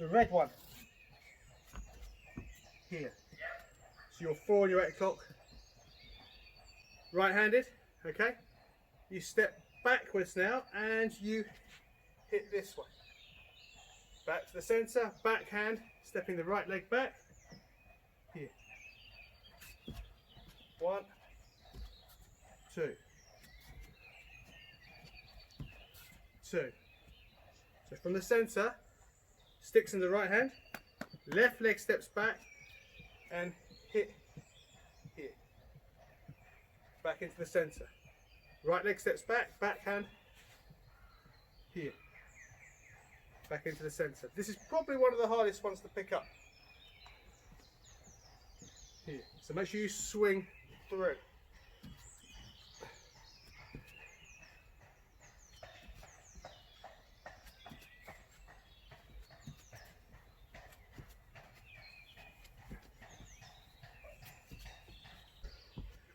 the red one here. So you're 4 on your 8 o'clock. Right-handed, okay? You step backwards now and you hit this way. Back to the centre, backhand, stepping the right leg back. Here. 1, 2. 2. So from the centre, sticks in the right hand, left leg steps back and hit here. Back into the centre. Right leg steps back, backhand, here. Back into the centre. This is probably one of the hardest ones to pick up. Here. So make sure you swing through.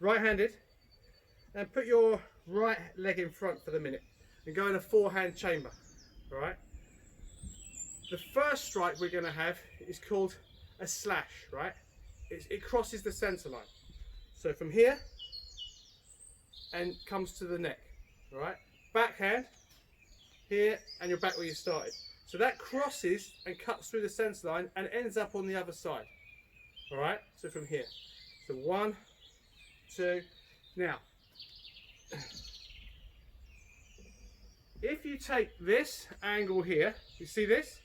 Right-handed, and put your right leg in front for the minute and go in a 4-hand chamber. All right. The first strike we're going to have is called a slash. Right. It crosses the centre line. So from here and comes to the neck. All right. Backhand here, and you're back where you started. So that crosses and cuts through the centre line and ends up on the other side. All right. So from here. So 1, 2. Now, if you take this angle here, you see this?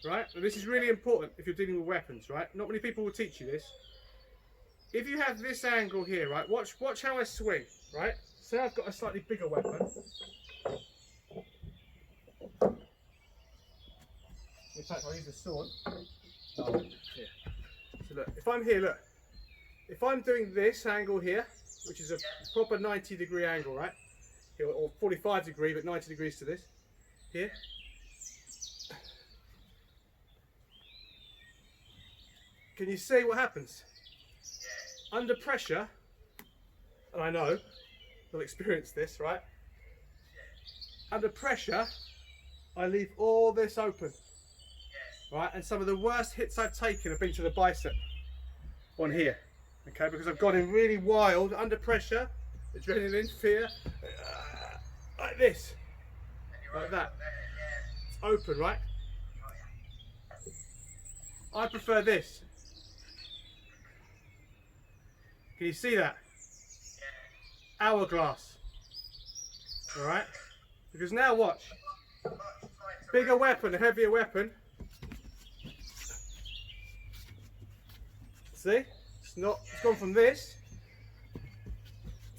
Right? And this is really important if you're dealing with weapons, right? Not many people will teach you this. If you have this angle here, right? Watch how I swing, right? Say I've got a slightly bigger weapon. In fact, I'll use a sword. Oh, here. So look, if I'm here, look. If I'm doing this angle here, which is a proper 90-degree angle, right? Here, or 45 degree, but 90 degrees to this. Here. Can you see what happens? Under pressure, and I know, I've experienced this, right? Under pressure, I leave all this open. Right? And some of the worst hits I've taken have been to the bicep on here. Okay, because I've gone in really wild, under pressure, adrenaline, fear, like this, like that. It's open, right? I prefer this. Can you see that? Hourglass. All right? Because now watch. Bigger weapon, a heavier weapon. See? It's gone from this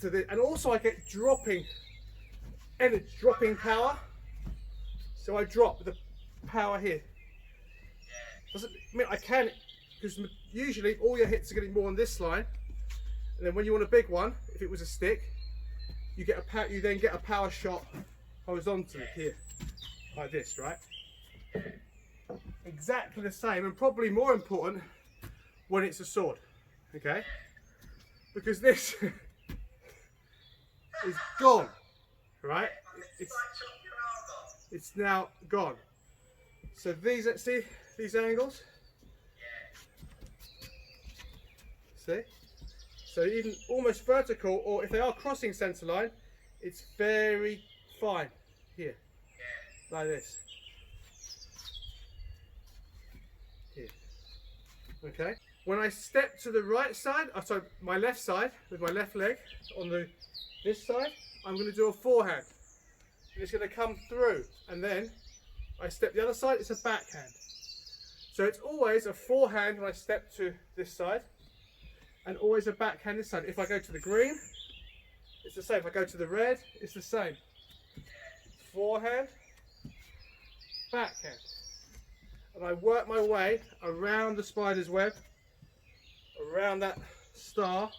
to this, and also I get dropping energy, dropping power. So I drop the power here. Doesn't mean I can, because usually all your hits are getting more on this line, and then when you want a big one, if it was a stick, you then get a power shot horizontally here, like this, right? Exactly the same, and probably more important when it's a sword. Okay, because this is gone, right? It's now gone. So let's see these angles. See? So even almost vertical, or if they are crossing centre line, it's very fine here, like this. Here. Okay. When I step to the right side, sorry, my left side, with my left leg on this side, I'm going to do a forehand. And it's going to come through, and then I step the other side, it's a backhand. So it's always a forehand when I step to this side, and always a backhand this side. If I go to the green, it's the same. If I go to the red, it's the same. Forehand, backhand. And I work my way around the spider's web, around that star.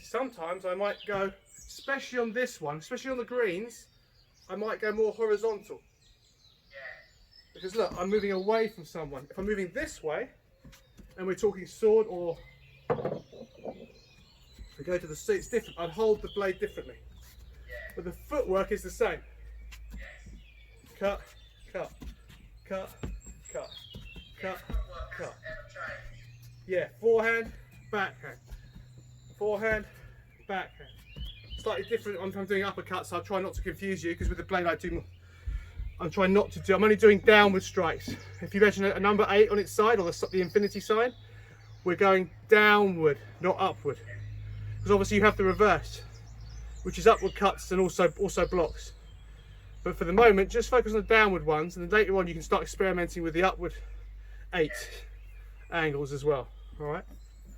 Sometimes I might go, especially on this one, especially on the greens, I might go more horizontal. Because look, I'm moving away from someone. If I'm moving this way, and we're talking sword or We go to the C, it's different. I'd hold the blade differently. But the footwork is the same. Cut, cut, cut, cut, cut, cut. Yeah, forehand, backhand. Forehand, backhand. Slightly different. I'm doing uppercuts, so I'll try not to confuse you because with the blade I do more. I'm trying not to do, I'm only doing downward strikes. If you imagine a number 8 on its side, or the infinity sign, we're going downward, not upward. Because obviously you have the reverse, which is upward cuts and also blocks. But for the moment, just focus on the downward ones, and then later on you can start experimenting with the upward 8 angles as well. All right.